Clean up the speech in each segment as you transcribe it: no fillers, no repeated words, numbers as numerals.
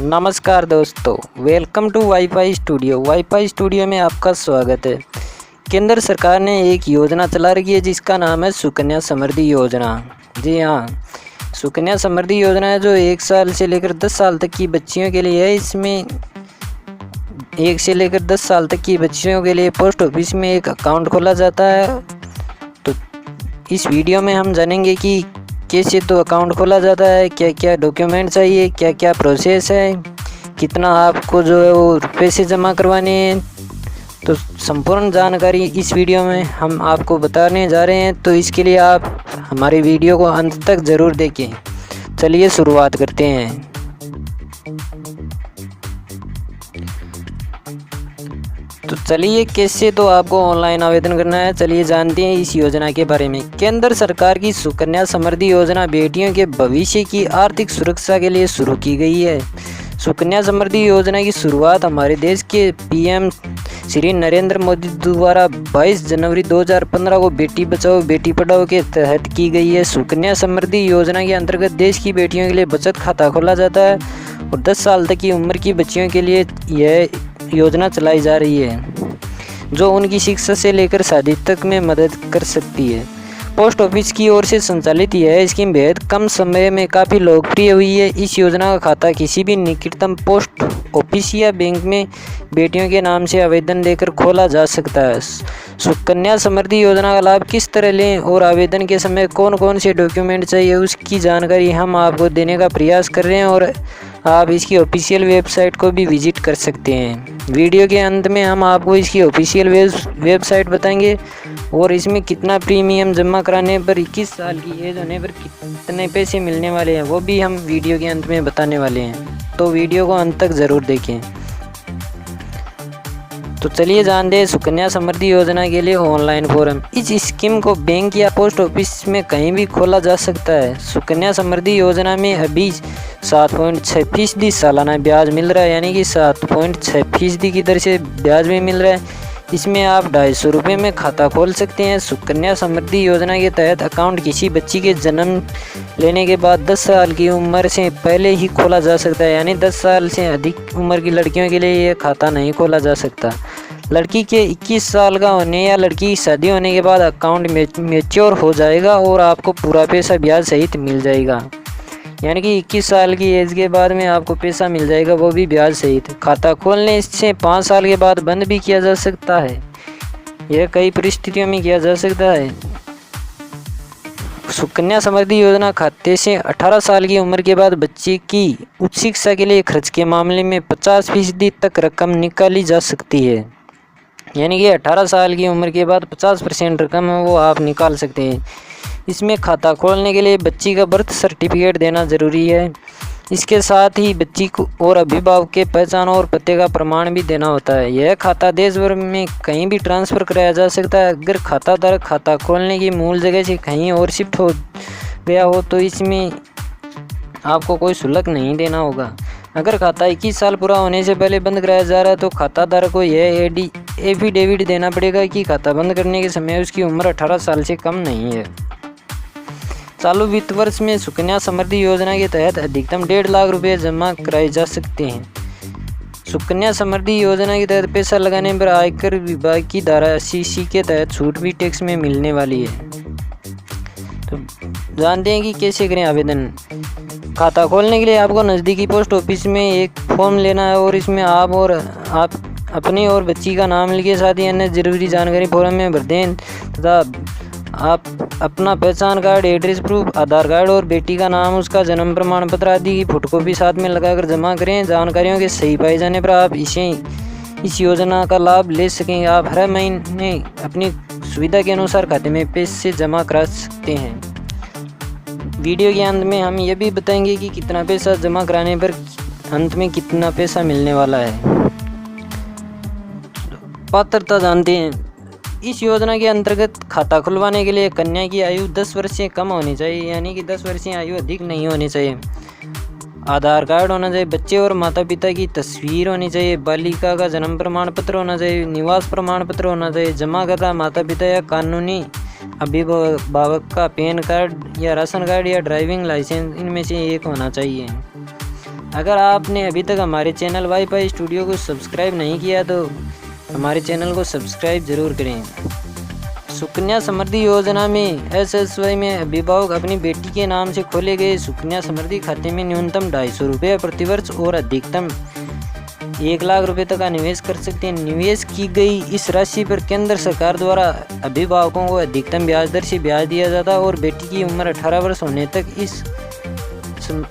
नमस्कार दोस्तों, welcome to WiFi studio. WiFi studio में आपका स्वागत है। केंद्र सरकार ने एक योजना चला रखी है जिसका नाम है सुकन्या समृद्धि योजना। जी हाँ, सुकन्या समृद्धि योजना है जो 1 साल से लेकर 10 साल तक की बच्चियों के लिए है। इसमें 1 से लेकर 10 साल तक की बच्चियों के लिए पोस्ट ऑफिस में एक अकाउंट खोला जाता है। तो इस वीडियो में हम जानेंगे कि कैसे तो अकाउंट खोला जाता है, क्या क्या डॉक्यूमेंट चाहिए, क्या क्या प्रोसेस है, कितना आपको जो है वो पैसे जमा करवाने हैं। तो संपूर्ण जानकारी इस वीडियो में हम आपको बताने जा रहे हैं, तो इसके लिए आप हमारे वीडियो को अंत तक ज़रूर देखें। चलिए शुरुआत करते हैं। तो चलिए कैसे तो आपको ऑनलाइन आवेदन करना है, चलिए जानते हैं इस योजना के बारे में। केंद्र सरकार की सुकन्या समृद्धि योजना बेटियों के भविष्य की आर्थिक सुरक्षा के लिए शुरू की गई है। सुकन्या समृद्धि योजना की शुरुआत हमारे देश के पीएम श्री नरेंद्र मोदी द्वारा 22 जनवरी 2015 को बेटी बचाओ बेटी पढ़ाओ के तहत की गई है। सुकन्या समृद्धि योजना के अंतर्गत देश की बेटियों के लिए बचत खाता खोला जाता है और 10 साल तक की उम्र की बच्चियों के लिए यह योजना चलाई जा रही है जो उनकी शिक्षा से लेकर शादी तक में मदद कर सकती है। पोस्ट ऑफिस की ओर से संचालित यह स्कीम बेहद कम समय में काफ़ी लोकप्रिय हुई है। इस योजना का खाता किसी भी निकटतम पोस्ट ऑफिस या बैंक में बेटियों के नाम से आवेदन देकर खोला जा सकता है। सुकन्या समृद्धि योजना का लाभ किस तरह लें और आवेदन के समय कौन कौन से डॉक्यूमेंट चाहिए उसकी जानकारी हम आपको देने का प्रयास कर रहे हैं और आप इसकी ऑफिशियल वेबसाइट को भी विजिट कर सकते हैं। वीडियो के अंत में हम आपको इसकी ऑफिशियल वेबसाइट बताएंगे और इसमें कितना प्रीमियम जमा कराने पर 21 साल की एज होने पर कितने पैसे मिलने वाले हैं वो भी हम वीडियो के अंत में बताने वाले हैं, तो वीडियो को अंत तक ज़रूर देखें। तो चलिए जानते हैं सुकन्या समृद्धि योजना के लिए ऑनलाइन फॉर्म। इस स्कीम को बैंक या पोस्ट ऑफिस में कहीं भी खोला जा सकता है। सुकन्या समृद्धि योजना में अभी 7.6% सालाना ब्याज मिल रहा है, यानी कि 7.6% की दर से ब्याज भी मिल रहा है। इसमें आप 250 रुपये में खाता खोल सकते हैं। सुकन्या समृद्धि योजना के तहत अकाउंट किसी बच्ची के जन्म लेने के बाद 10 साल की उम्र से पहले ही खोला जा सकता है, यानी 10 साल से अधिक उम्र की लड़कियों के लिए यह खाता नहीं खोला जा सकता। लड़की के 21 साल का होने या लड़की की शादी होने के बाद अकाउंट मैच्योर हो जाएगा और आपको पूरा पैसा ब्याज सहित मिल जाएगा, यानी कि 21 साल की एज के बाद में आपको पैसा मिल जाएगा, वो भी ब्याज सहित। खाता खोलने से 5 साल के बाद बंद भी किया जा सकता है, यह कई परिस्थितियों में किया जा सकता है। सुकन्या समृद्धि योजना खाते से 18 साल की उम्र के बाद बच्चे की उच्च शिक्षा के लिए खर्च के मामले में 50% तक रकम निकाली जा सकती है, यानी कि 18 साल की उम्र के बाद 50% रकम वो आप निकाल सकते हैं। इसमें खाता खोलने के लिए बच्ची का बर्थ सर्टिफिकेट देना ज़रूरी है। इसके साथ ही बच्ची को और अभिभावक के पहचान और पते का प्रमाण भी देना होता है। यह खाता देश भर में कहीं भी ट्रांसफ़र कराया जा सकता है। अगर खाताधारक खाता खोलने की मूल जगह से कहीं और शिफ्ट हो गया हो तो इसमें आपको कोई शुल्क नहीं देना होगा। अगर खाता 21 साल पूरा होने से पहले बंद कराया जा रहा है तो खाताधारक को यह एफिडेविट देना पड़ेगा कि खाता बंद करने के समय उसकी उम्र 18 साल से कम नहीं है। चालू वित्त वर्ष में सुकन्या समृद्धि योजना के तहत अधिकतम 1.5 लाख रुपये जमा कराए जा सकते हैं। सुकन्या समृद्धि योजना के तहत पैसा लगाने पर आयकर विभाग की धारा 80C के तहत छूट भी टैक्स में मिलने वाली है। तो जानते हैं कि कैसे करें आवेदन। खाता खोलने के लिए आपको नज़दीकी पोस्ट ऑफिस में एक फॉर्म लेना है और इसमें आप अपनी और बच्ची का नाम लिखे, साथ ही अन्य जरूरी जानकारी फॉर्म में भर दें तथा आप अपना पहचान कार्ड, एड्रेस प्रूफ, आधार कार्ड और बेटी का नाम, उसका जन्म प्रमाण पत्र आदि की फोटोकॉपी साथ में लगाकर जमा करें। जानकारियों के सही पाए जाने पर आप इस योजना का लाभ ले सकेंगे। आप हर महीने अपनी सुविधा के अनुसार खाते में पैसे जमा करा सकते हैं। वीडियो के अंत में हम ये भी बताएंगे कि कितना पैसा जमा कराने पर अंत में कितना पैसा मिलने वाला है। पात्रता जानते हैं। इस योजना के अंतर्गत खाता खुलवाने के लिए कन्या की आयु 10 वर्ष से कम होनी चाहिए, यानी कि 10 वर्ष से आयु अधिक नहीं होनी चाहिए। आधार कार्ड होना चाहिए, बच्चे और माता पिता की तस्वीर होनी चाहिए, बालिका का जन्म प्रमाण पत्र होना चाहिए, निवास प्रमाण पत्र होना चाहिए, जमाकर्ता माता पिता या कानूनी अभिभावक का पैन कार्ड या राशन कार्ड या ड्राइविंग लाइसेंस इनमें से एक होना चाहिए। अगर आपने अभी तक हमारे चैनल वाईफाई स्टूडियो को सब्सक्राइब नहीं किया तो हमारे चैनल को सब्सक्राइब जरूर करें। सुकन्या समृद्धि योजना में SSY में अभिभावक अपनी बेटी के नाम से खोले गए सुकन्या समृद्धि खाते में न्यूनतम 250 रुपये प्रतिवर्ष और अधिकतम 1 लाख रुपए तक का निवेश कर सकते हैं। निवेश की गई इस राशि पर केंद्र सरकार द्वारा अभिभावकों को अधिकतम ब्याज दर से ब्याज दिया जाता है और बेटी की उम्र 18 वर्ष होने तक इस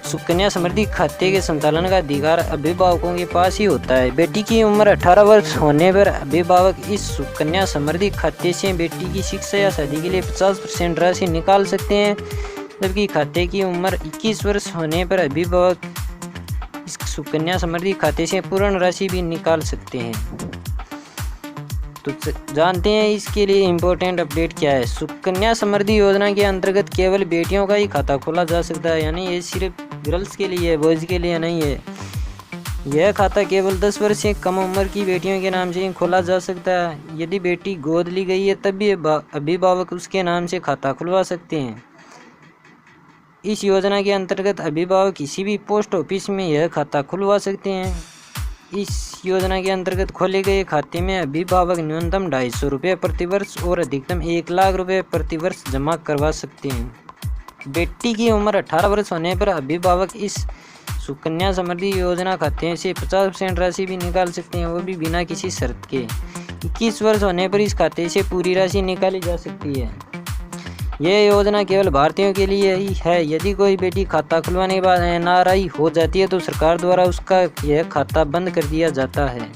सुकन्या समृद्धि खाते के संचालन का अधिकार अभिभावकों के पास ही होता है। बेटी की उम्र 18 वर्ष होने पर अभिभावक इस सुकन्या समृद्धि खाते से बेटी की शिक्षा या शादी के लिए 50% राशि निकाल सकते हैं, जबकि खाते की उम्र 21 वर्ष होने पर अभिभावक इस सुकन्या समृद्धि खाते से पूर्ण राशि भी निकाल सकते हैं। तो जानते हैं इसके लिए इम्पोर्टेंट अपडेट क्या है। सुकन्या समृद्धि योजना के अंतर्गत केवल बेटियों का ही खाता खोला जा सकता है, यानी ये सिर्फ गर्ल्स के लिए है, बॉयज़ के लिए नहीं है। यह खाता केवल 10 वर्ष से कम उम्र की बेटियों के नाम से ही खोला जा सकता है। यदि बेटी गोद ली गई है तब भी अभिभावक उसके नाम से खाता खुलवा सकते हैं। इस योजना के अंतर्गत अभिभावक किसी भी पोस्ट ऑफिस में यह खाता खुलवा सकते हैं। इस योजना के अंतर्गत खोले गए खाते में अभिभावक न्यूनतम 250 रुपये प्रतिवर्ष और अधिकतम 1 लाख रुपये प्रतिवर्ष जमा करवा सकते हैं। बेटी की उम्र 18 वर्ष होने पर अभिभावक इस सुकन्या समृद्धि योजना खाते से 50% राशि भी निकाल सकते हैं, वो भी बिना किसी शर्त के। 21 वर्ष होने पर इस खाते से पूरी राशि निकाली जा सकती है। यह योजना केवल भारतीयों के लिए ही है। यदि कोई बेटी खाता खुलवाने के बाद NRI हो जाती है तो सरकार द्वारा उसका यह खाता बंद कर दिया जाता है।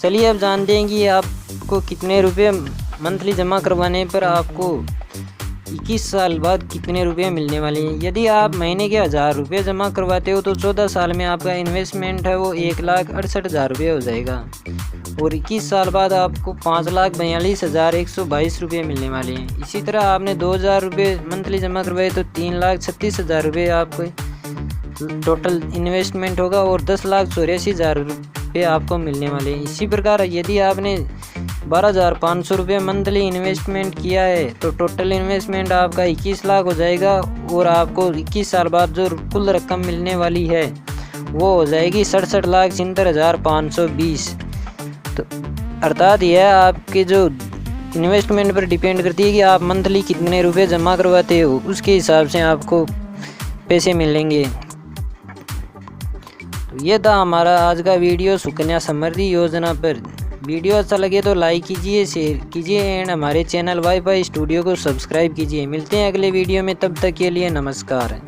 चलिए अब जानते हैं कि आपको कितने रुपए मंथली जमा करवाने पर आपको 21 साल बाद कितने रुपए मिलने वाले हैं। यदि आप महीने के 1000 रुपये जमा करवाते हो तो 14 साल में आपका इन्वेस्टमेंट है वो 1,68,000 रुपये हो जाएगा और 21 साल बाद आपको 5,42,122 रुपये मिलने वाले हैं। इसी तरह आपने 2,000 रुपये मंथली जमा करवाए तो 3,36,000 रुपये आपको टोटल इन्वेस्टमेंट होगा और 10,84,000 रुपये आपको मिलने वाले हैं। इसी प्रकार यदि आपने 12,500 रुपये मंथली इन्वेस्टमेंट किया है तो टोटल इन्वेस्टमेंट आपका 21 लाख हो जाएगा और आपको 21 साल बाद जो कुल रकम मिलने वाली है वो हो जाएगी 67,76,520। तो अर्थात यह आपके जो इन्वेस्टमेंट पर डिपेंड करती है कि आप मंथली कितने रुपए जमा करवाते हो, उसके हिसाब से आपको पैसे मिलेंगे। तो ये था हमारा आज का वीडियो सुकन्या समृद्धि योजना पर। वीडियो अच्छा लगे तो लाइक कीजिए, शेयर कीजिए एंड हमारे चैनल वाईफाई स्टूडियो को सब्सक्राइब कीजिए। मिलते हैं अगले वीडियो में, तब तक के लिए नमस्कार।